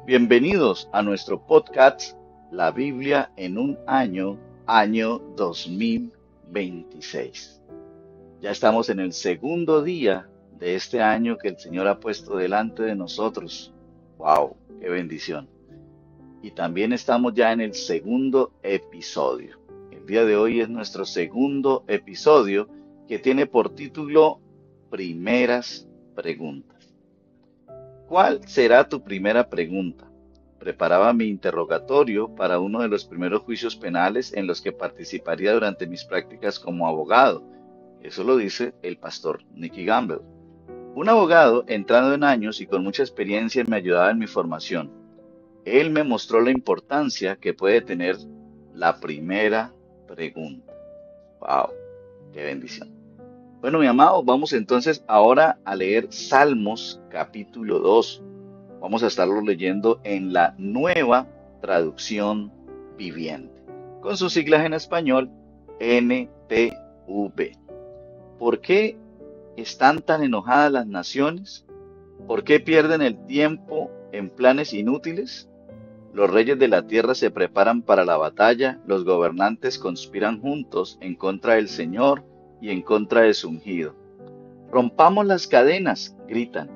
Bienvenidos a nuestro podcast La Biblia en un año 2026. Ya estamos en el segundo día de este año que el Señor ha puesto delante de nosotros. ¡Wow! ¡Qué bendición! Y también estamos ya en el segundo episodio. El día de hoy es nuestro segundo episodio que tiene por título Primeras Preguntas. ¿Cuál será tu primera pregunta? Preparaba mi interrogatorio para uno de los primeros juicios penales en los que participaría durante mis prácticas como abogado. Eso lo dice el pastor Nicky Gamble. Un abogado entrado en años y con mucha experiencia me ayudaba en mi formación. Él me mostró la importancia que puede tener la primera pregunta. ¡Wow! ¡Qué bendición! Bueno, mi amado, vamos entonces ahora a leer Salmos capítulo 2. Vamos a estarlo leyendo en la Nueva Traducción Viviente, con sus siglas en español NTV. ¿Por qué están tan enojadas las naciones? ¿Por qué pierden el tiempo en planes inútiles? Los reyes de la tierra se preparan para la batalla, los gobernantes conspiran juntos en contra del Señor y en contra de su ungido. Rompamos las cadenas, gritan,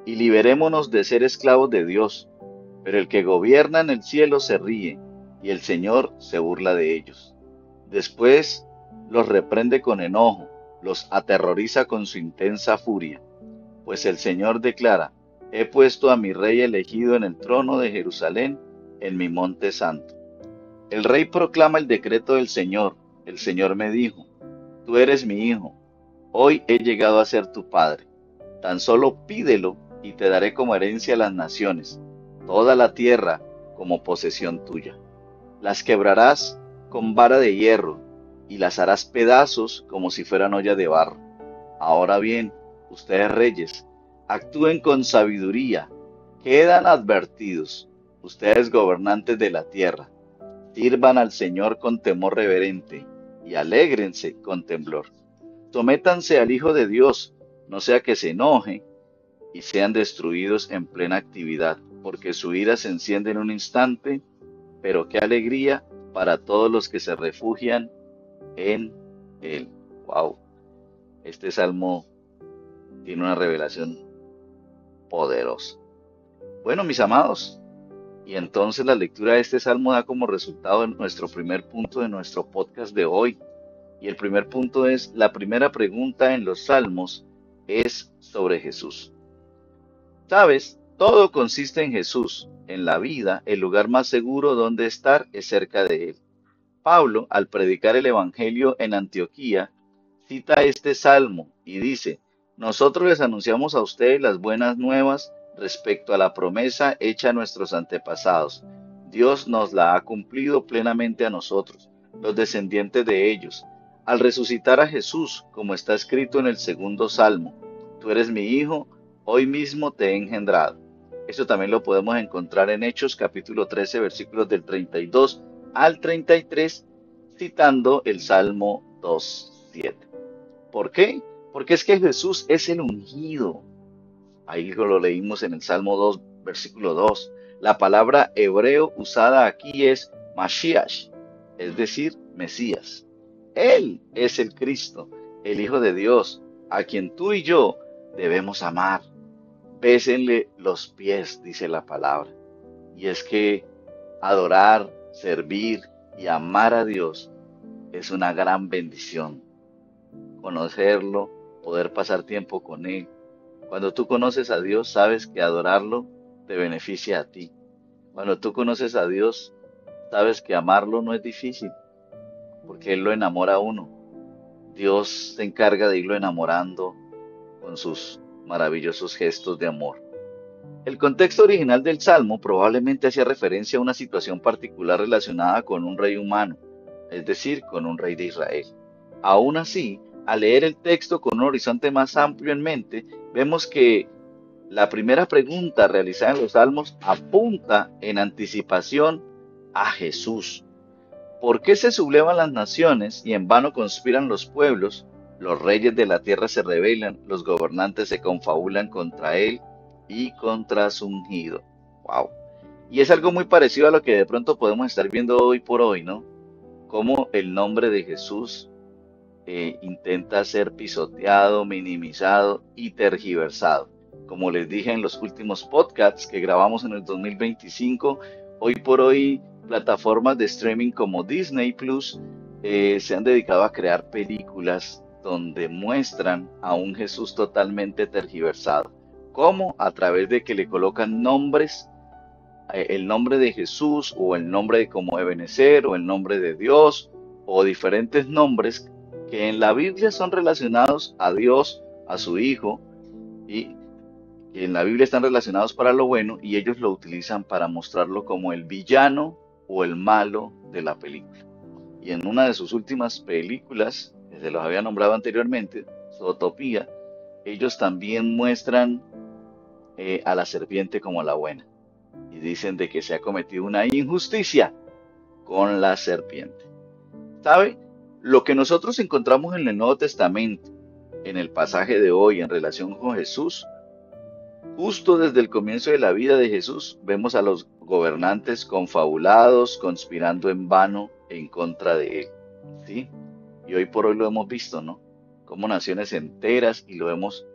y liberémonos de ser esclavos de Dios. Pero el que gobierna en el cielo se ríe, y el Señor se burla de ellos. Después los reprende con enojo, los aterroriza con su intensa furia. Pues el Señor declara: he puesto a mi rey elegido en el trono de Jerusalén, en mi monte santo. El rey proclama el decreto del Señor. El Señor me dijo: tú eres mi hijo, hoy he llegado a ser tu padre. Tan solo pídelo y te daré como herencia las naciones, toda la tierra como posesión tuya. Las quebrarás con vara de hierro y las harás pedazos como si fueran olla de barro. Ahora bien, ustedes reyes, actúen con sabiduría, quedan advertidos, ustedes gobernantes de la tierra. Sirvan al Señor con temor reverente y alégrense con temblor. Sométanse al Hijo de Dios, no sea que se enoje y sean destruidos en plena actividad, porque su ira se enciende en un instante, pero qué alegría para todos los que se refugian en Él. ¡Wow! Este salmo tiene una revelación poderosa. Bueno, mis amados, y entonces la lectura de este salmo da como resultado nuestro primer punto de nuestro podcast de hoy. Y el primer punto es: la primera pregunta en los salmos es sobre Jesús. ¿Sabes? Todo consiste en Jesús. En la vida, el lugar más seguro donde estar es cerca de Él. Pablo, al predicar el Evangelio en Antioquía, cita este salmo y dice: nosotros les anunciamos a ustedes las buenas nuevas respecto a la promesa hecha a nuestros antepasados. Dios nos la ha cumplido plenamente a nosotros, los descendientes de ellos, al resucitar a Jesús, como está escrito en el segundo salmo: tú eres mi hijo, hoy mismo te he engendrado. Eso también lo podemos encontrar en Hechos capítulo 13, versículos del 32 al 33, citando el Salmo 2:7. ¿Por qué? Porque es que Jesús es el ungido. Ahí lo leímos en el Salmo 2, versículo 2. La palabra hebreo usada aquí es Mashiach, es decir, Mesías. Él es el Cristo, el Hijo de Dios, a quien tú y yo debemos amar. Bésenle los pies, dice la palabra. Y es que adorar, servir y amar a Dios es una gran bendición. Conocerlo, poder pasar tiempo con Él. Cuando tú conoces a Dios, sabes que adorarlo te beneficia a ti. Cuando tú conoces a Dios, sabes que amarlo no es difícil, porque Él lo enamora a uno. Dios se encarga de irlo enamorando con sus maravillosos gestos de amor. El contexto original del Salmo probablemente hacía referencia a una situación particular relacionada con un rey humano, es decir, con un rey de Israel. Aún así, al leer el texto con un horizonte más amplio en mente, vemos que la primera pregunta realizada en los Salmos apunta en anticipación a Jesús. ¿Por qué se sublevan las naciones y en vano conspiran los pueblos? Los reyes de la tierra se rebelan, los gobernantes se confabulan contra él y contra su ungido. ¡Wow! Y es algo muy parecido a lo que de pronto podemos estar viendo hoy por hoy, ¿no? Cómo el nombre de Jesús intenta ser pisoteado, minimizado y tergiversado. Como les dije en los últimos podcasts que grabamos en el 2025, hoy por hoy plataformas de streaming como Disney Plus se han dedicado a crear películas donde muestran a un Jesús totalmente tergiversado. ¿Cómo? A través de que le colocan nombres, el nombre de Jesús o el nombre de como Ebenezer o el nombre de Dios o diferentes nombres que en la Biblia son relacionados a Dios, a su Hijo, y que en la Biblia están relacionados para lo bueno y ellos lo utilizan para mostrarlo como el villano o el malo de la película. Y en una de sus últimas películas, que se los había nombrado anteriormente, Zootopia, ellos también muestran a la serpiente como la buena y dicen de que se ha cometido una injusticia con la serpiente. ¿Sabe? Lo que nosotros encontramos en el Nuevo Testamento, en el pasaje de hoy en relación con Jesús, justo desde el comienzo de la vida de Jesús, vemos a los gobernantes confabulados, conspirando en vano en contra de él. ¿Sí? Y hoy por hoy lo hemos visto, ¿no? Como naciones enteras, y lo hemos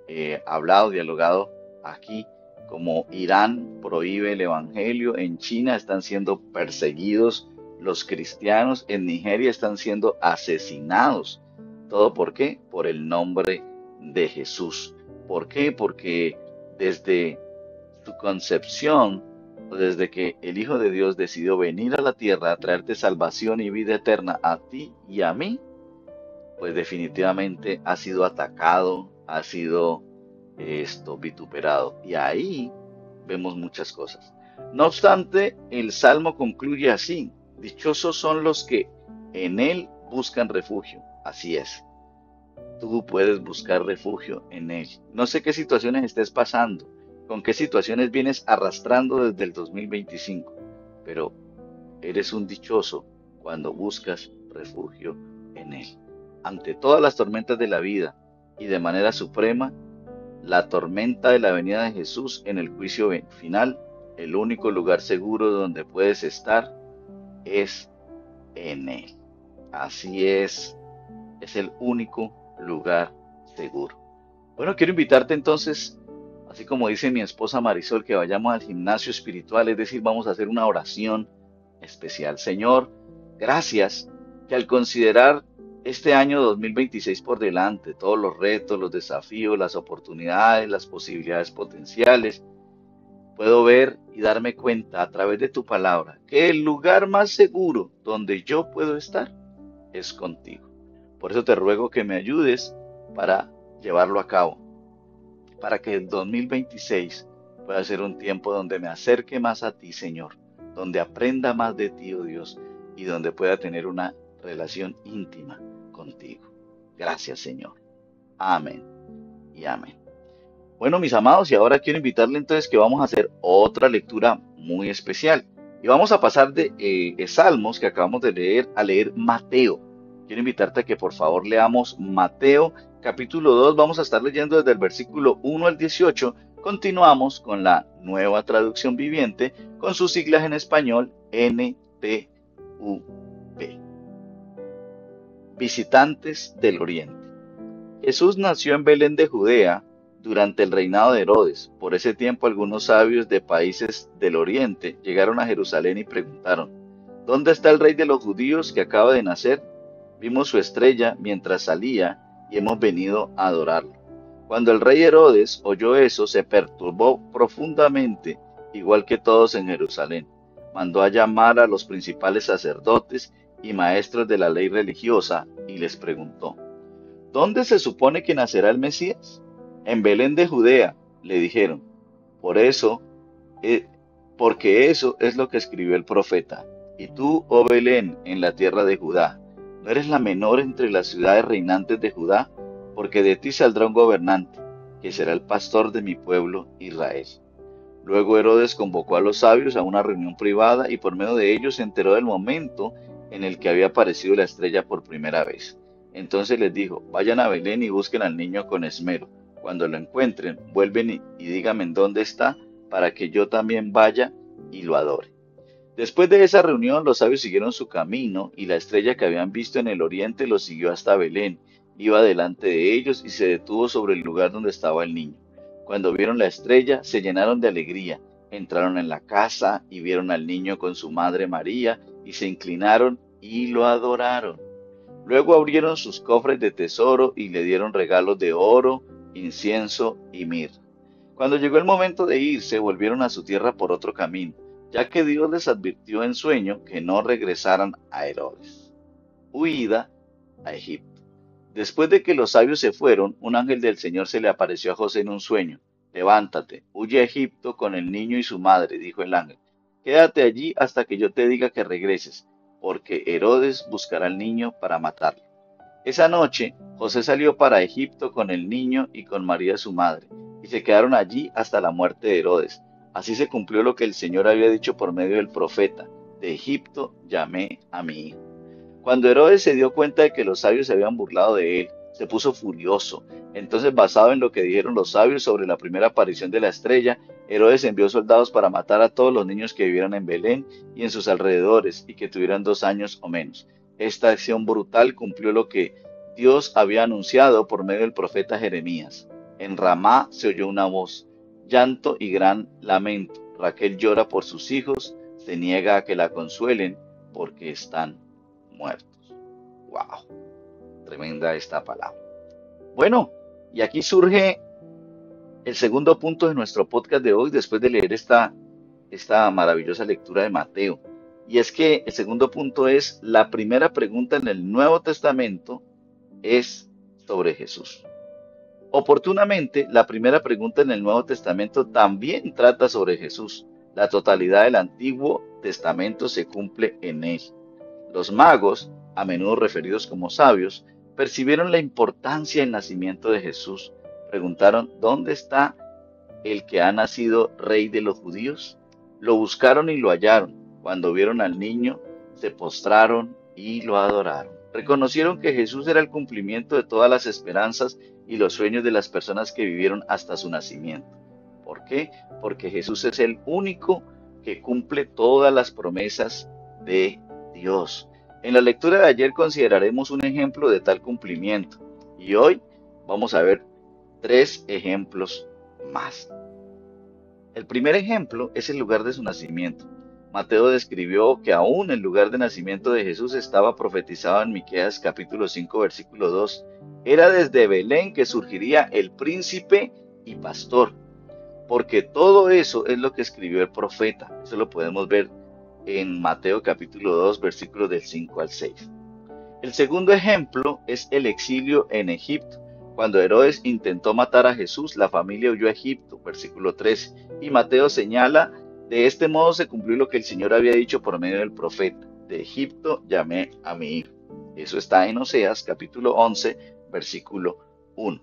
hablado, dialogado aquí, como Irán prohíbe el evangelio, en China están siendo perseguidos los cristianos, en Nigeria están siendo asesinados. ¿Todo por qué? Por el nombre de Jesús. ¿Por qué? Porque desde su concepción, o desde que el Hijo de Dios decidió venir a la tierra a traerte salvación y vida eterna a ti y a mí, pues definitivamente ha sido atacado, ha sido vituperado. Y ahí vemos muchas cosas. No obstante, el Salmo concluye así: dichosos son los que en Él buscan refugio. Así es. Tú puedes buscar refugio en Él. No sé qué situaciones estés pasando, con qué situaciones vienes arrastrando desde el 2025, pero eres un dichoso cuando buscas refugio en Él. Ante todas las tormentas de la vida y de manera suprema, la tormenta de la venida de Jesús en el juicio final, el único lugar seguro donde puedes estar es en Él. Así es el único lugar seguro. Bueno, quiero invitarte entonces, así como dice mi esposa Marisol, que vayamos al gimnasio espiritual, es decir, vamos a hacer una oración especial. Señor, gracias que al considerar este año 2026 por delante, todos los retos, los desafíos, las oportunidades, las posibilidades potenciales, puedo ver y darme cuenta a través de tu palabra que el lugar más seguro donde yo puedo estar es contigo. Por eso te ruego que me ayudes para llevarlo a cabo, para que el 2026 pueda ser un tiempo donde me acerque más a ti, Señor, donde aprenda más de ti, oh Dios, y donde pueda tener una relación íntima contigo. Gracias, Señor. Amén y amén. Bueno, mis amados, y ahora quiero invitarle entonces que vamos a hacer otra lectura muy especial. Y vamos a pasar de Salmos que acabamos de leer a leer Mateo. Quiero invitarte a que por favor leamos Mateo capítulo 2. Vamos a estar leyendo desde el versículo 1 al 18. Continuamos con la Nueva Traducción Viviente con sus siglas en español NTV. Visitantes del Oriente. Jesús nació en Belén de Judea durante el reinado de Herodes. Por ese tiempo algunos sabios de países del Oriente llegaron a Jerusalén y preguntaron: ¿dónde está el rey de los judíos que acaba de nacer? Vimos su estrella mientras salía y hemos venido a adorarlo. Cuando el rey Herodes oyó eso, se perturbó profundamente, igual que todos en Jerusalén. Mandó a llamar a los principales sacerdotes y maestros de la ley religiosa y les preguntó: ¿dónde se supone que nacerá el Mesías? En Belén de Judea, le dijeron. Por eso, porque eso es lo que escribió el profeta. Y tú, oh Belén, en la tierra de Judá, ¿no eres la menor entre las ciudades reinantes de Judá? Porque de ti saldrá un gobernante, que será el pastor de mi pueblo Israel. Luego Herodes convocó a los sabios a una reunión privada y por medio de ellos se enteró del momento en el que había aparecido la estrella por primera vez. Entonces les dijo: vayan a Belén y busquen al niño con esmero. Cuando lo encuentren, vuelven y díganme dónde está, para que yo también vaya y lo adore. Después de esa reunión, los sabios siguieron su camino y la estrella que habían visto en el oriente los siguió hasta Belén. Iba delante de ellos y se detuvo sobre el lugar donde estaba el niño. Cuando vieron la estrella, se llenaron de alegría. Entraron en la casa y vieron al niño con su madre María y se inclinaron y lo adoraron. Luego abrieron sus cofres de tesoro y le dieron regalos de oro, incienso y mirra. Cuando llegó el momento de irse, volvieron a su tierra por otro camino, ya que Dios les advirtió en sueño que no regresaran a Herodes. Huida a Egipto. Después de que los sabios se fueron, un ángel del Señor se le apareció a José en un sueño. Levántate, huye a Egipto con el niño y su madre, dijo el ángel. Quédate allí hasta que yo te diga que regreses, porque Herodes buscará al niño para matarlo. Esa noche, José salió para Egipto con el niño y con María su madre, y se quedaron allí hasta la muerte de Herodes. Así se cumplió lo que el Señor había dicho por medio del profeta: de Egipto llamé a mi hijo. Cuando Herodes se dio cuenta de que los sabios se habían burlado de él, se puso furioso. Entonces, basado en lo que dijeron los sabios sobre la primera aparición de la estrella, Herodes envió soldados para matar a todos los niños que vivieran en Belén y en sus alrededores y que tuvieran 2 años o menos. Esta acción brutal cumplió lo que Dios había anunciado por medio del profeta Jeremías. En Ramá se oyó una voz, llanto y gran lamento. Raquel llora por sus hijos, se niega a que la consuelen porque están muertos. ¡Wow! Tremenda esta palabra. Bueno, y aquí surge el segundo punto de nuestro podcast de hoy después de leer esta maravillosa lectura de Mateo. Y es que el segundo punto es: la primera pregunta en el Nuevo Testamento es sobre Jesús. Oportunamente, la primera pregunta en el Nuevo Testamento también trata sobre Jesús. La totalidad del Antiguo Testamento se cumple en él. Los magos, a menudo referidos como sabios, percibieron la importancia del nacimiento de Jesús. Preguntaron: ¿dónde está el que ha nacido rey de los judíos? Lo buscaron y lo hallaron. Cuando vieron al niño, se postraron y lo adoraron. Reconocieron que Jesús era el cumplimiento de todas las esperanzas y los sueños de las personas que vivieron hasta su nacimiento. ¿Por qué? Porque Jesús es el único que cumple todas las promesas de Dios. En la lectura de ayer consideraremos un ejemplo de tal cumplimiento y hoy vamos a ver 3 ejemplos más. El primer ejemplo es el lugar de su nacimiento. Mateo describió que aún el lugar de nacimiento de Jesús estaba profetizado en Miqueas capítulo 5 versículo 2. Era desde Belén que surgiría el príncipe y pastor, porque todo eso es lo que escribió el profeta. Eso lo podemos ver en Mateo capítulo 2 versículos del 5 al 6. El segundo ejemplo es el exilio en Egipto. Cuando Herodes intentó matar a Jesús, la familia huyó a Egipto, versículo 13. Y Mateo señala: de este modo se cumplió lo que el Señor había dicho por medio del profeta: de Egipto llamé a mi hijo. Eso está en Oseas capítulo 11, versículo 1.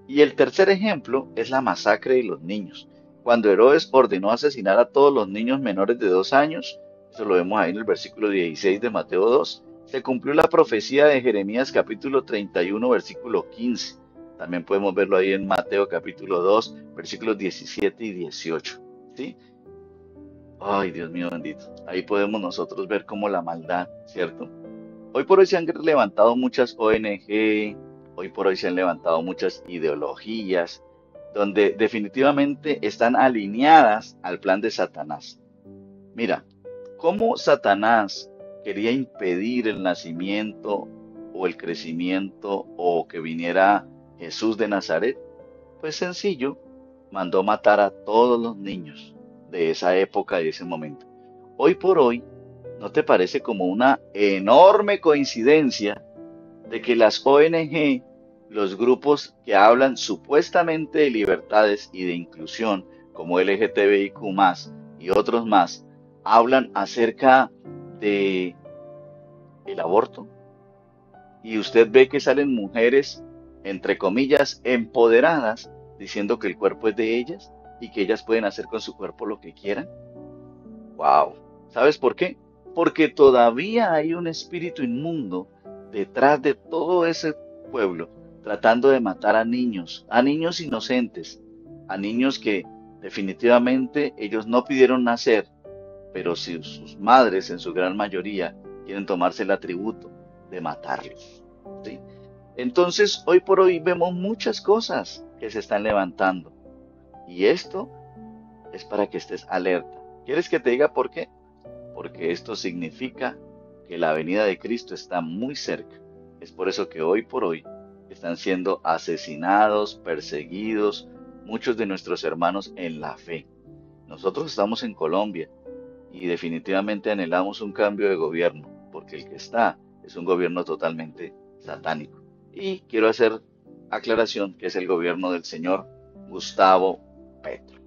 Y el tercer ejemplo es la masacre de los niños. Cuando Herodes ordenó asesinar a todos los niños menores de 2 años, eso lo vemos ahí en el versículo 16 de Mateo 2, se cumplió la profecía de Jeremías capítulo 31, versículo 15. También podemos verlo ahí en Mateo capítulo 2, versículos 17 y 18. ¿Sí? Ay, Dios mío bendito. Ahí podemos nosotros ver cómo la maldad, ¿cierto? Hoy por hoy se han levantado muchas ONG, hoy por hoy se han levantado muchas ideologías, donde definitivamente están alineadas al plan de Satanás. Mira, cómo Satanás quería impedir el nacimiento o el crecimiento o que viniera Jesús de Nazaret. Pues sencillo, mandó matar a todos los niños de esa época, de ese momento. Hoy por hoy, ¿no te parece como una enorme coincidencia de que las ONG, los grupos que hablan supuestamente de libertades y de inclusión, como LGTBIQ+, y otros más, hablan acerca de el aborto? Y usted ve que salen mujeres, entre comillas, empoderadas, diciendo que el cuerpo es de ellas y que ellas pueden hacer con su cuerpo lo que quieran. ¡Wow! ¿Sabes por qué? Porque todavía hay un espíritu inmundo detrás de todo ese pueblo, tratando de matar a niños inocentes, a niños que definitivamente ellos no pidieron nacer, pero si sus madres en su gran mayoría quieren tomarse el atributo de matarlos. ¿Sí? Entonces, hoy por hoy vemos muchas cosas que se están levantando y esto es para que estés alerta. ¿Quieres que te diga por qué? Porque esto significa que la venida de Cristo está muy cerca. Es por eso que hoy por hoy están siendo asesinados, perseguidos muchos de nuestros hermanos en la fe. Nosotros estamos en Colombia y definitivamente anhelamos un cambio de gobierno, porque el que está es un gobierno totalmente satánico. Y quiero hacer aclaración que es el gobierno del señor Gustavo Petro.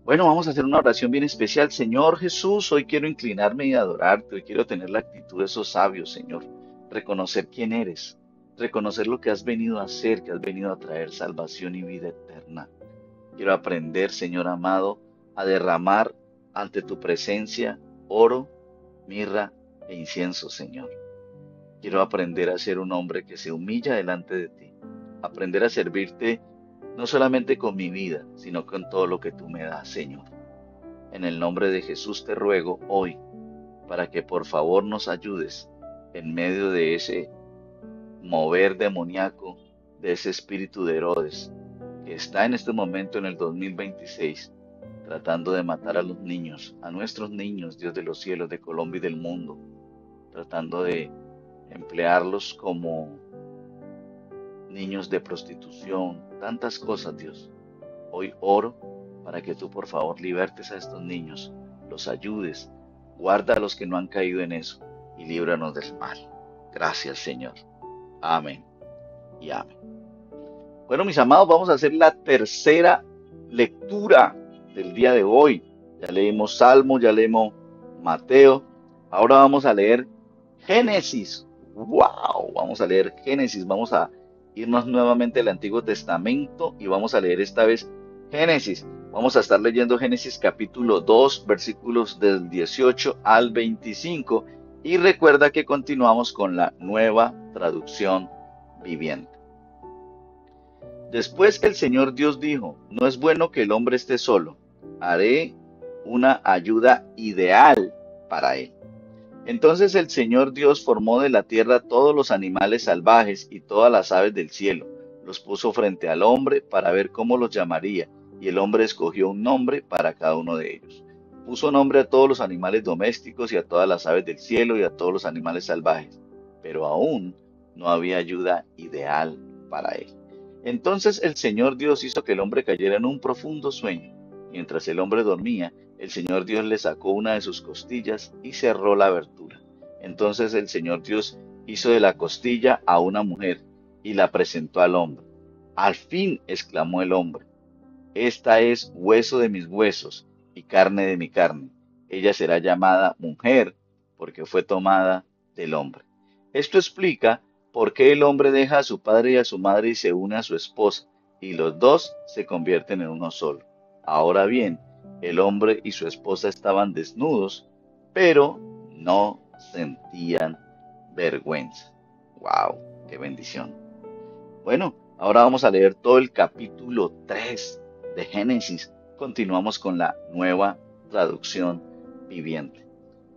Bueno, vamos a hacer una oración bien especial. Señor Jesús, hoy quiero inclinarme y adorarte. Hoy quiero tener la actitud de esos sabios, Señor. Reconocer quién eres. Reconocer lo que has venido a hacer, que has venido a traer salvación y vida eterna. Quiero aprender, Señor amado, a derramar ante tu presencia oro, mirra e incienso, Señor. Quiero aprender a ser un hombre que se humilla delante de ti. Aprender a servirte no solamente con mi vida, sino con todo lo que tú me das, Señor. En el nombre de Jesús te ruego hoy para que por favor nos ayudes en medio de ese mover demoníaco, de ese espíritu de Herodes, que está en este momento en el 2026, tratando de matar a los niños, a nuestros niños, Dios de los cielos, de Colombia y del mundo, tratando de emplearlos como niños de prostitución, tantas cosas, Dios. Hoy oro para que tú por favor libertes a estos niños, los ayudes, guarda a los que no han caído en eso y líbranos del mal. Gracias, Señor. Amén y amén. Bueno, mis amados, vamos a hacer la tercera lectura del día de hoy. Ya leímos Salmo, ya leímos Mateo. Ahora vamos a leer Génesis. ¡Wow! Vamos a leer Génesis. Vamos a irnos nuevamente al Antiguo Testamento y vamos a leer esta vez Génesis. Vamos a estar leyendo Génesis capítulo 2, versículos del 18 al 25. Y recuerda que continuamos con la Nueva Traducción Viviente. Después el Señor Dios dijo, no es bueno que el hombre esté solo, haré una ayuda ideal para él. Entonces el Señor Dios formó de la tierra todos los animales salvajes y todas las aves del cielo, los puso frente al hombre para ver cómo los llamaría, y el hombre escogió un nombre para cada uno de ellos. Puso nombre a todos los animales domésticos y a todas las aves del cielo y a todos los animales salvajes, pero aún no había ayuda ideal para él. Entonces el Señor Dios hizo que el hombre cayera en un profundo sueño. Mientras el hombre dormía, el Señor Dios le sacó una de sus costillas y cerró la abertura. Entonces el Señor Dios hizo de la costilla a una mujer y la presentó al hombre. Al fin, exclamó el hombre, esta es hueso de mis huesos y carne de mi carne. Ella será llamada mujer porque fue tomada del hombre. Esto explica por qué el hombre deja a su padre y a su madre y se une a su esposa, y los dos se convierten en uno solo. Ahora bien, el hombre y su esposa estaban desnudos, pero no sentían vergüenza. ¡Wow! ¡Qué bendición! Bueno, ahora vamos a leer todo el capítulo 3 de Génesis. Continuamos con la Nueva Traducción Viviente.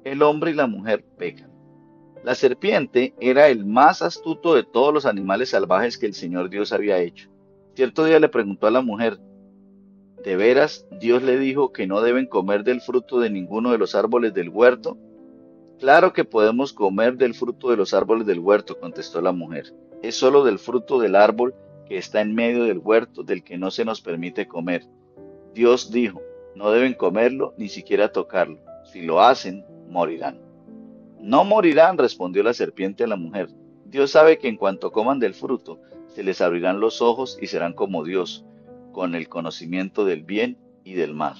El hombre y la mujer pecan. La serpiente era el más astuto de todos los animales salvajes que el Señor Dios había hecho. Cierto día le preguntó a la mujer, ¿de veras Dios le dijo que no deben comer del fruto de ninguno de los árboles del huerto? Claro que podemos comer del fruto de los árboles del huerto, contestó la mujer. Es solo del fruto del árbol que está en medio del huerto del que no se nos permite comer. Dios dijo, no deben comerlo ni siquiera tocarlo. Si lo hacen, morirán. No morirán, respondió la serpiente a la mujer. Dios sabe que en cuanto coman del fruto, se les abrirán los ojos y serán como Dios, con el conocimiento del bien y del mal.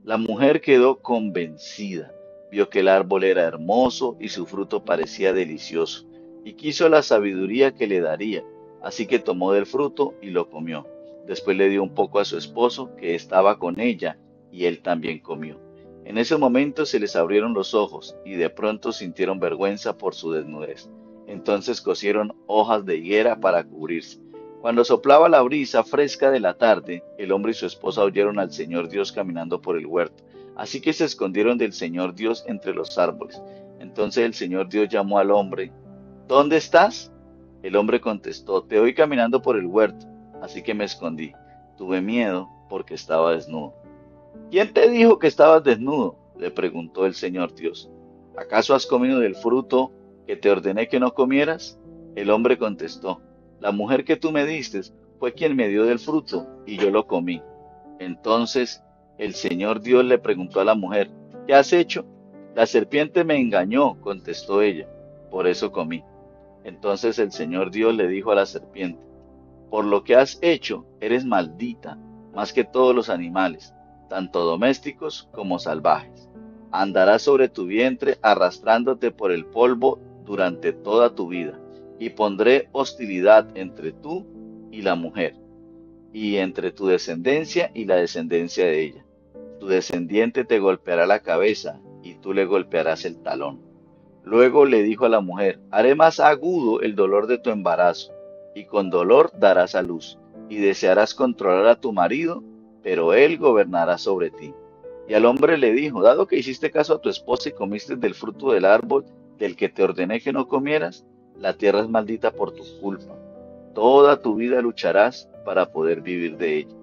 La mujer quedó convencida, vio que el árbol era hermoso y su fruto parecía delicioso, y quiso la sabiduría que le daría, así que tomó del fruto y lo comió. Después le dio un poco a su esposo, que estaba con ella, y él también comió. En ese momento se les abrieron los ojos, y de pronto sintieron vergüenza por su desnudez. Entonces cosieron hojas de higuera para cubrirse. Cuando soplaba la brisa fresca de la tarde, el hombre y su esposa oyeron al Señor Dios caminando por el huerto. Así que se escondieron del Señor Dios entre los árboles. Entonces el Señor Dios llamó al hombre. ¿Dónde estás? El hombre contestó, te oí caminando por el huerto, así que me escondí. Tuve miedo porque estaba desnudo. ¿Quién te dijo que estabas desnudo? Le preguntó el Señor Dios. ¿Acaso has comido del fruto que te ordené que no comieras? El hombre contestó, la mujer que tú me diste fue quien me dio del fruto y yo lo comí. Entonces el Señor Dios le preguntó a la mujer, ¿qué has hecho? La serpiente me engañó, contestó ella, por eso comí. Entonces el Señor Dios le dijo a la serpiente, por lo que has hecho, eres maldita, más que todos los animales, tanto domésticos como salvajes. Andarás sobre tu vientre arrastrándote por el polvo durante toda tu vida, y pondré hostilidad entre tú y la mujer, y entre tu descendencia y la descendencia de ella. Tu descendiente te golpeará la cabeza, y tú le golpearás el talón. Luego le dijo a la mujer, haré más agudo el dolor de tu embarazo, y con dolor darás a luz, y desearás controlar a tu marido, pero él gobernará sobre ti. Y al hombre le dijo, dado que hiciste caso a tu esposa y comiste del fruto del árbol del que te ordené que no comieras, la tierra es maldita por tu culpa. Toda tu vida lucharás para poder vivir de ella.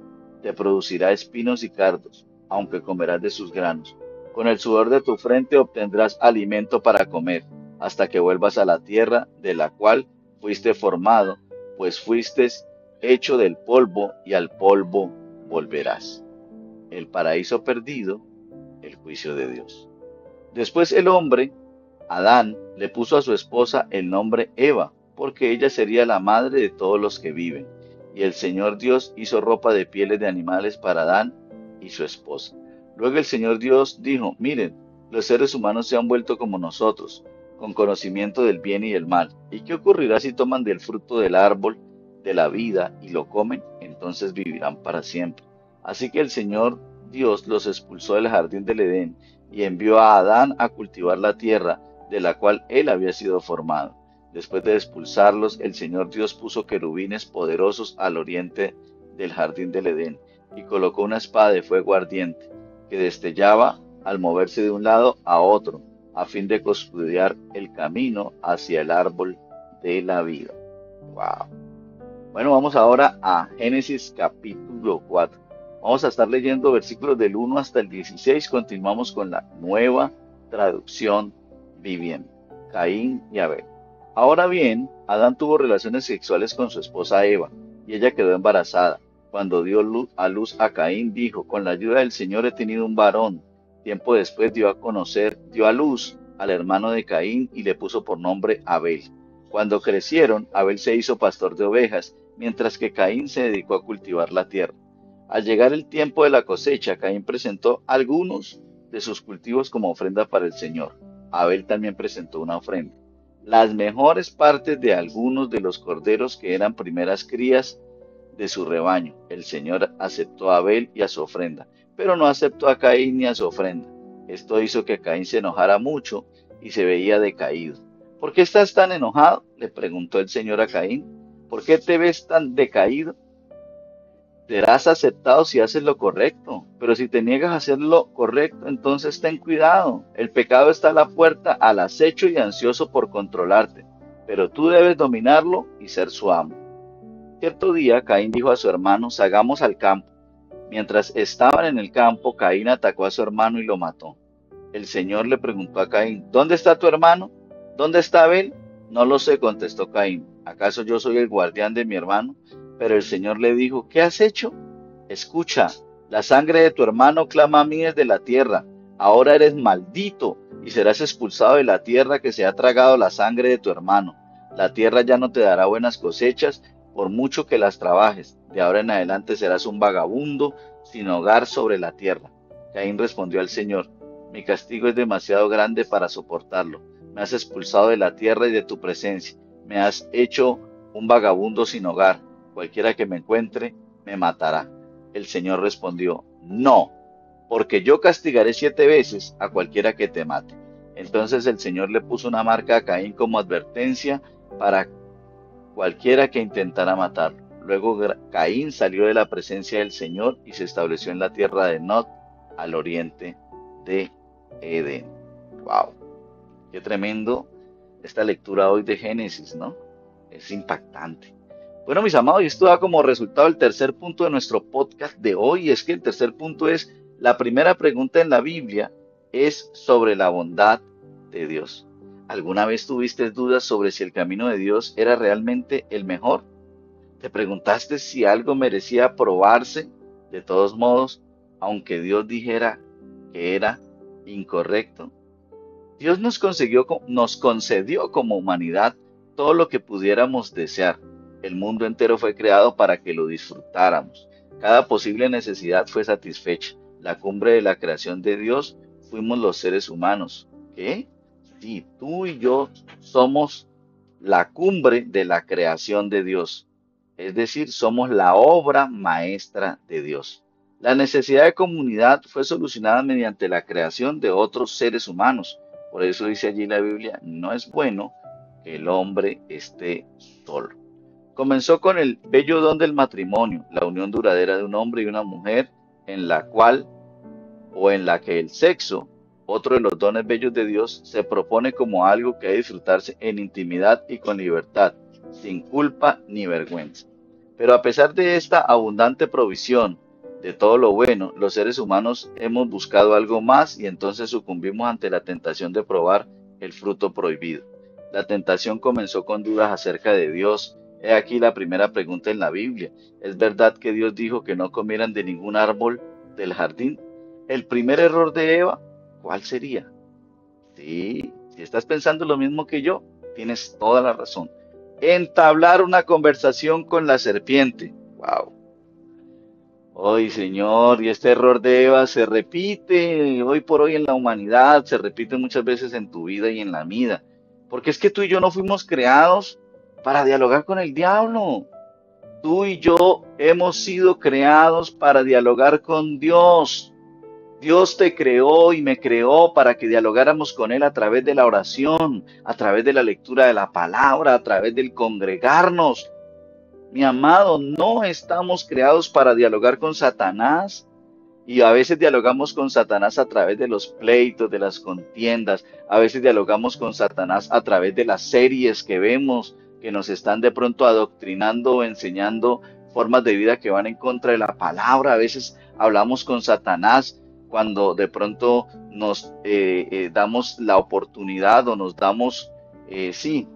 Te producirá espinos y cardos, aunque comerás de sus granos. Con el sudor de tu frente obtendrás alimento para comer, hasta que vuelvas a la tierra de la cual fuiste formado, pues fuiste hecho del polvo y al polvo volverás. El paraíso perdido, el juicio de Dios. Después el hombre, Adán, le puso a su esposa el nombre Eva, porque ella sería la madre de todos los que viven. Y el Señor Dios hizo ropa de pieles de animales para Adán y su esposa. Luego el Señor Dios dijo, miren, los seres humanos se han vuelto como nosotros, con conocimiento del bien y del mal. ¿Y qué ocurrirá si toman del fruto del árbol de la vida y lo comen? Entonces vivirán para siempre. Así que el Señor Dios los expulsó del jardín del Edén y envió a Adán a cultivar la tierra de la cual él había sido formado. Después de expulsarlos, el Señor Dios puso querubines poderosos al oriente del jardín del Edén y colocó una espada de fuego ardiente que destellaba al moverse de un lado a otro, a fin de custodiar el camino hacia el árbol de la vida. Wow. Bueno, vamos ahora a Génesis capítulo 4. Vamos a estar leyendo versículos del 1 hasta el 16. Continuamos con la nueva traducción viviente. Caín y Abel. Ahora bien, Adán tuvo relaciones sexuales con su esposa Eva, y ella quedó embarazada. Cuando dio a luz a Caín, dijo, con la ayuda del Señor he tenido un varón. Tiempo después dio a luz al hermano de Caín y le puso por nombre Abel. Cuando crecieron, Abel se hizo pastor de ovejas, mientras que Caín se dedicó a cultivar la tierra. Al llegar el tiempo de la cosecha, Caín presentó algunos de sus cultivos como ofrenda para el Señor. Abel también presentó una ofrenda. Las mejores partes de algunos de los corderos que eran primeras crías de su rebaño. El Señor aceptó a Abel y a su ofrenda, pero no aceptó a Caín ni a su ofrenda. Esto hizo que Caín se enojara mucho y se veía decaído. ¿Por qué estás tan enojado?, le preguntó el Señor a Caín. ¿Por qué te ves tan decaído? Serás aceptado si haces lo correcto, pero si te niegas a hacer lo correcto, entonces ten cuidado. El pecado está a la puerta, al acecho y ansioso por controlarte, pero tú debes dominarlo y ser su amo. Cierto día, Caín dijo a su hermano, salgamos al campo. Mientras estaban en el campo, Caín atacó a su hermano y lo mató. El Señor le preguntó a Caín, ¿dónde está tu hermano? ¿Dónde está Abel? No lo sé, contestó Caín. ¿Acaso yo soy el guardián de mi hermano? Pero el Señor le dijo, ¿qué has hecho? Escucha, la sangre de tu hermano clama a mí desde la tierra. Ahora eres maldito y serás expulsado de la tierra que se ha tragado la sangre de tu hermano. La tierra ya no te dará buenas cosechas por mucho que las trabajes. De ahora en adelante serás un vagabundo sin hogar sobre la tierra. Caín respondió al Señor, mi castigo es demasiado grande para soportarlo. Me has expulsado de la tierra y de tu presencia. Me has hecho un vagabundo sin hogar. Cualquiera que me encuentre, me matará. El Señor respondió, no, porque yo castigaré 7 veces a cualquiera que te mate. Entonces el Señor le puso una marca a Caín como advertencia para cualquiera que intentara matarlo. Luego Caín salió de la presencia del Señor y se estableció en la tierra de Nod, al oriente de Edén. Wow, qué tremendo esta lectura hoy de Génesis, ¿no? Es impactante. Bueno, mis amados, y esto da como resultado el tercer punto de nuestro podcast de hoy. Es que el tercer punto es, la primera pregunta en la Biblia es sobre la bondad de Dios. ¿Alguna vez tuviste dudas sobre si el camino de Dios era realmente el mejor? ¿Te preguntaste si algo merecía probarse? De todos modos, aunque Dios dijera que era incorrecto, Dios nos concedió como humanidad todo lo que pudiéramos desear. El mundo entero fue creado para que lo disfrutáramos. Cada posible necesidad fue satisfecha. La cumbre de la creación de Dios fuimos los seres humanos. ¿Qué? Sí, tú y yo somos la cumbre de la creación de Dios. Es decir, somos la obra maestra de Dios. La necesidad de comunidad fue solucionada mediante la creación de otros seres humanos. Por eso dice allí la Biblia, no es bueno que el hombre esté solo. Comenzó con el bello don del matrimonio, la unión duradera de un hombre y una mujer, en la cual o en la que el sexo, otro de los dones bellos de Dios, se propone como algo que hay que disfrutarse en intimidad y con libertad, sin culpa ni vergüenza. Pero a pesar de esta abundante provisión de todo lo bueno, los seres humanos hemos buscado algo más y entonces sucumbimos ante la tentación de probar el fruto prohibido. La tentación comenzó con dudas acerca de Dios. He aquí la primera pregunta en la Biblia. ¿Es verdad que Dios dijo que no comieran de ningún árbol del jardín? El primer error de Eva, ¿cuál sería? Sí, si estás pensando lo mismo que yo, tienes toda la razón. Entablar una conversación con la serpiente. Wow. Hoy, Señor, y este error de Eva se repite hoy por hoy en la humanidad, se repite muchas veces en tu vida y en la mía. Porque es que tú y yo no fuimos creados para dialogar con el diablo. Tú y yo hemos sido creados para dialogar con Dios. Dios te creó y me creó para que dialogáramos con Él a través de la oración, a través de la lectura de la palabra, a través del congregarnos. Mi amado, no estamos creados para dialogar con Satanás. Y a veces dialogamos con Satanás a través de los pleitos, de las contiendas. A veces dialogamos con Satanás a través de las series que vemos, que nos están de pronto adoctrinando o enseñando formas de vida que van en contra de la palabra. A veces hablamos con Satanás cuando de pronto nos damos la oportunidad o nos damos, sí,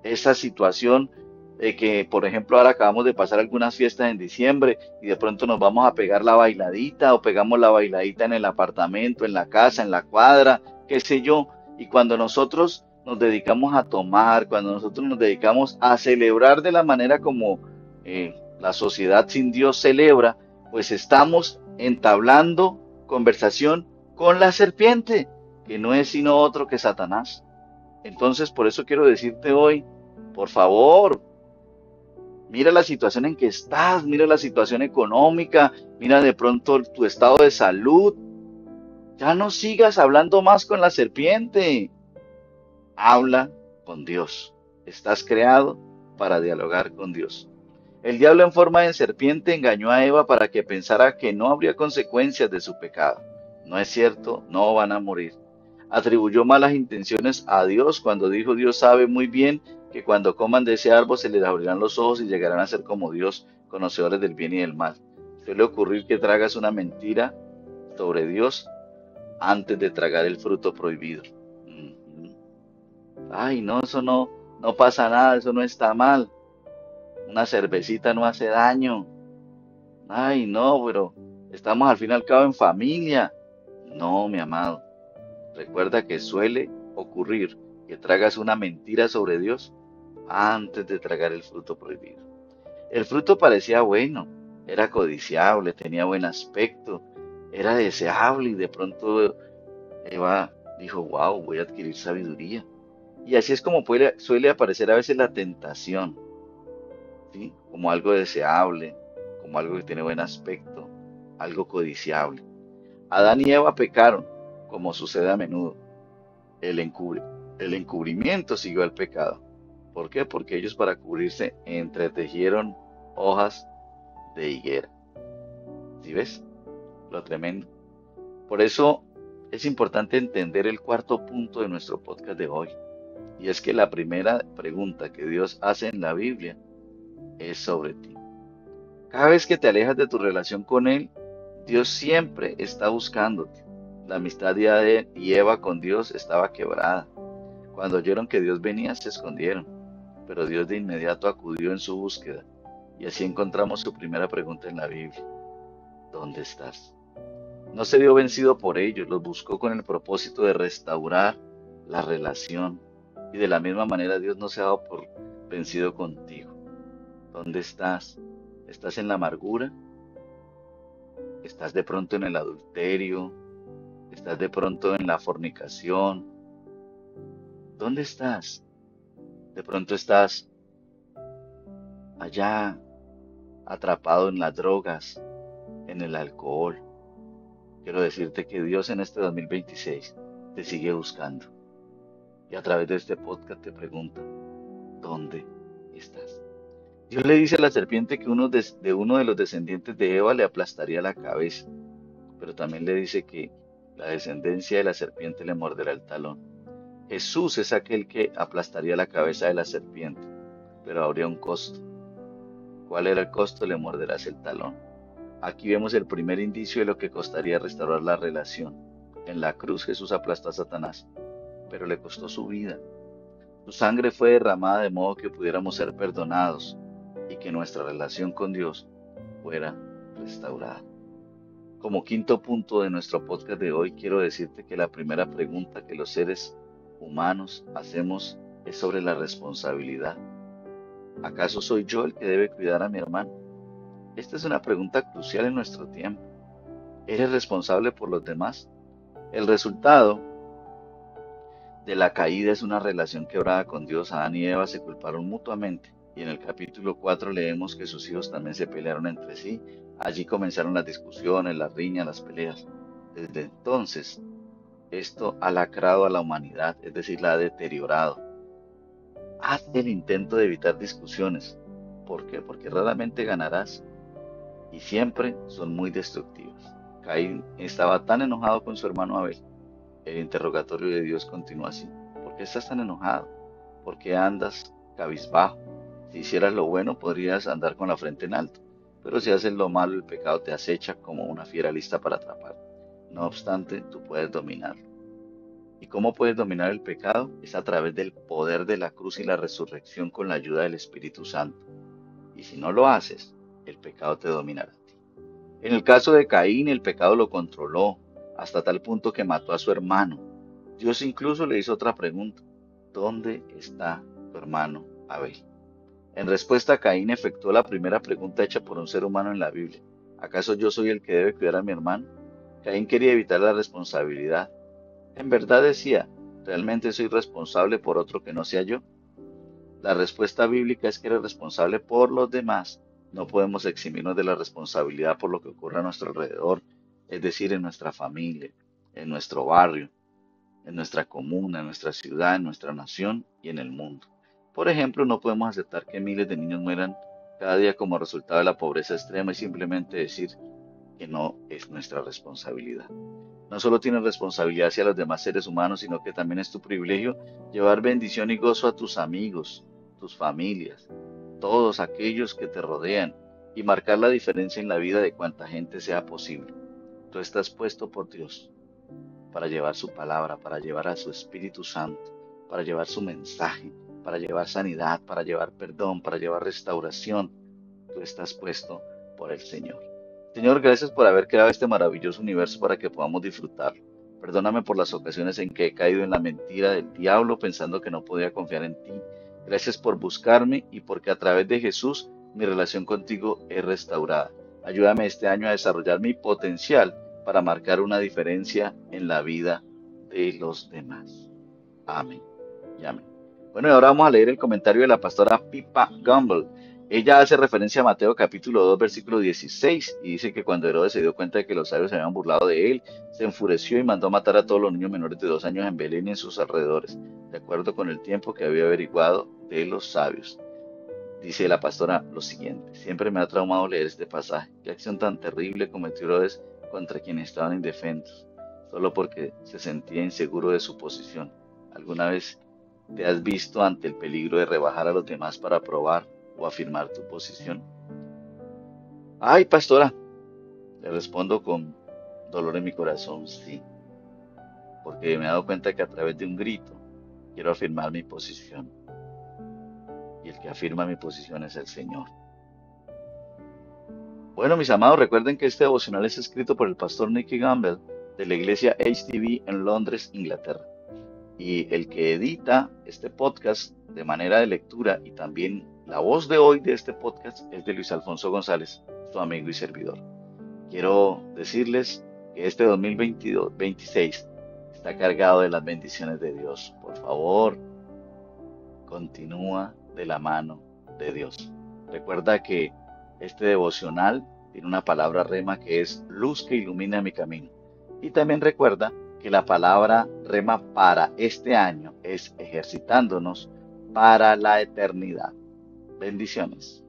esa situación de que, por ejemplo, ahora acabamos de pasar algunas fiestas en diciembre y de pronto nos vamos a pegar la bailadita o pegamos la bailadita en el apartamento, en la casa, en la cuadra, qué sé yo. Y cuando nosotros nos dedicamos a tomar, cuando nosotros nos dedicamos a celebrar de la manera como la sociedad sin Dios celebra, pues estamos entablando conversación con la serpiente, que no es sino otro que Satanás. Entonces, por eso quiero decirte hoy, por favor, mira la situación en que estás, mira la situación económica, mira de pronto tu estado de salud. Ya no sigas hablando más con la serpiente. Habla con Dios. Estás creado para dialogar con Dios. El diablo en forma de serpiente engañó a Eva para que pensara que no habría consecuencias de su pecado. No es cierto, no van a morir. Atribuyó malas intenciones a Dios cuando dijo: Dios sabe muy bien que cuando coman de ese árbol se les abrirán los ojos y llegarán a ser como Dios, conocedores del bien y del mal. Suele ocurrir que tragas una mentira sobre Dios antes de tragar el fruto prohibido. Ujú. Ay, no, eso no pasa nada, eso no está mal. Una cervecita no hace daño. Ay, no, pero estamos al fin y al cabo en familia. No, mi amado. Recuerda que suele ocurrir que tragas una mentira sobre Dios antes de tragar el fruto prohibido. El fruto parecía bueno, era codiciable, tenía buen aspecto, era deseable y de pronto Eva dijo: wow, voy a adquirir sabiduría. Y así es como suele aparecer a veces la tentación, ¿sí? Como algo deseable, como algo que tiene buen aspecto, algo codiciable. Adán y Eva pecaron, como sucede a menudo. El, encubre- el encubrimiento siguió al pecado. ¿Por qué? Porque ellos, para cubrirse, entretejieron hojas de higuera. ¿Sí ves lo tremendo? Por eso es importante entender el cuarto punto de nuestro podcast de hoy. Y es que la primera pregunta que Dios hace en la Biblia es sobre ti. Cada vez que te alejas de tu relación con Él, Dios siempre está buscándote. La amistad de Adán y Eva con Dios estaba quebrada. Cuando oyeron que Dios venía, se escondieron, pero Dios de inmediato acudió en su búsqueda. Y así encontramos su primera pregunta en la Biblia. ¿Dónde estás? No se dio vencido por ellos, los buscó con el propósito de restaurar la relación. Y de la misma manera Dios no se ha dado por vencido contigo. ¿Dónde estás? ¿Estás en la amargura? ¿Estás de pronto en el adulterio? ¿Estás de pronto en la fornicación? ¿Dónde estás? De pronto estás allá atrapado en las drogas, en el alcohol. Quiero decirte que Dios en este 2026 te sigue buscando. Y a través de este podcast te pregunta, ¿dónde estás? Dios le dice a la serpiente que uno de los descendientes de Eva le aplastaría la cabeza, pero también le dice que la descendencia de la serpiente le morderá el talón. Jesús es aquel que aplastaría la cabeza de la serpiente, pero habría un costo. ¿Cuál era el costo? Le morderás el talón. Aquí vemos el primer indicio de lo que costaría restaurar la relación. En la cruz Jesús aplastó a Satanás, pero le costó su vida. Su sangre fue derramada de modo que pudiéramos ser perdonados y que nuestra relación con Dios fuera restaurada. Como quinto punto de nuestro podcast de hoy, quiero decirte que la primera pregunta que los seres humanos hacemos es sobre la responsabilidad. ¿Acaso soy yo el que debe cuidar a mi hermano? Esta es una pregunta crucial en nuestro tiempo. ¿Eres responsable por los demás? El resultado de la caída es una relación quebrada con Dios. Adán y Eva se culparon mutuamente. Y en el capítulo 4 leemos que sus hijos también se pelearon entre sí. Allí comenzaron las discusiones, las riñas, las peleas. Desde entonces, esto ha lacrado a la humanidad, es decir, la ha deteriorado. Haz el intento de evitar discusiones. ¿Por qué? Porque raramente ganarás y siempre son muy destructivas. Caín estaba tan enojado con su hermano Abel. El interrogatorio de Dios continúa así. ¿Por qué estás tan enojado? ¿Por qué andas cabizbajo? Si hicieras lo bueno, podrías andar con la frente en alto. Pero si haces lo malo, el pecado te acecha como una fiera lista para atrapar. No obstante, tú puedes dominarlo. ¿Y cómo puedes dominar el pecado? Es a través del poder de la cruz y la resurrección con la ayuda del Espíritu Santo. Y si no lo haces, el pecado te dominará a ti. En el caso de Caín, el pecado lo controló hasta tal punto que mató a su hermano. Dios incluso le hizo otra pregunta. ¿Dónde está tu hermano Abel? En respuesta, Caín efectuó la primera pregunta hecha por un ser humano en la Biblia. ¿Acaso yo soy el que debe cuidar a mi hermano? Caín quería evitar la responsabilidad. En verdad decía, ¿realmente soy responsable por otro que no sea yo? La respuesta bíblica es que eres responsable por los demás. No podemos eximirnos de la responsabilidad por lo que ocurre a nuestro alrededor, es decir, en nuestra familia, en nuestro barrio, en nuestra comuna, en nuestra ciudad, en nuestra nación y en el mundo. Por ejemplo, no podemos aceptar que miles de niños mueran cada día como resultado de la pobreza extrema y simplemente decir que no es nuestra responsabilidad. No solo tienes responsabilidad hacia los demás seres humanos, sino que también es tu privilegio llevar bendición y gozo a tus amigos, tus familias, todos aquellos que te rodean y marcar la diferencia en la vida de cuanta gente sea posible. Tú estás puesto por Dios para llevar su palabra, para llevar a su Espíritu Santo, para llevar su mensaje, para llevar sanidad, para llevar perdón, para llevar restauración. Tú estás puesto por el Señor. Señor, gracias por haber creado este maravilloso universo para que podamos disfrutarlo. Perdóname por las ocasiones en que he caído en la mentira del diablo pensando que no podía confiar en ti. Gracias por buscarme y porque a través de Jesús mi relación contigo es restaurada. Ayúdame este año a desarrollar mi potencial para marcar una diferencia en la vida de los demás. Amén y amén. Bueno, y ahora vamos a leer el comentario de la pastora Pippa Gumbel. Ella hace referencia a Mateo capítulo 2, versículo 16, y dice que cuando Herodes se dio cuenta de que los sabios se habían burlado de él, se enfureció y mandó matar a todos los niños menores de 2 años en Belén y en sus alrededores, de acuerdo con el tiempo que había averiguado de los sabios. Dice la pastora lo siguiente: siempre me ha traumado leer este pasaje. Qué acción tan terrible cometió Herodes contra quienes estaban indefensos. solo porque se sentía inseguro de su posición. ¿Alguna vez te has visto ante el peligro de rebajar a los demás para probar o afirmar tu posición? Ay, pastora, le respondo con dolor en mi corazón, sí, porque me he dado cuenta que a través de un grito quiero afirmar mi posición, y el que afirma mi posición es el Señor. Bueno, mis amados, recuerden que este devocional es escrito por el pastor Nicky Gamble de la iglesia HTV en Londres, Inglaterra. Y el que edita este podcast de manera de lectura y también la voz de hoy de este podcast es de Luis Alfonso González, su amigo y servidor. Quiero decirles que este 2026 está cargado de las bendiciones de Dios. Por favor, continúa de la mano de Dios. Recuerda que este devocional tiene una palabra rema que es luz que ilumina mi camino. Y también recuerda que la palabra rema para este año es ejercitándonos para la eternidad. Bendiciones.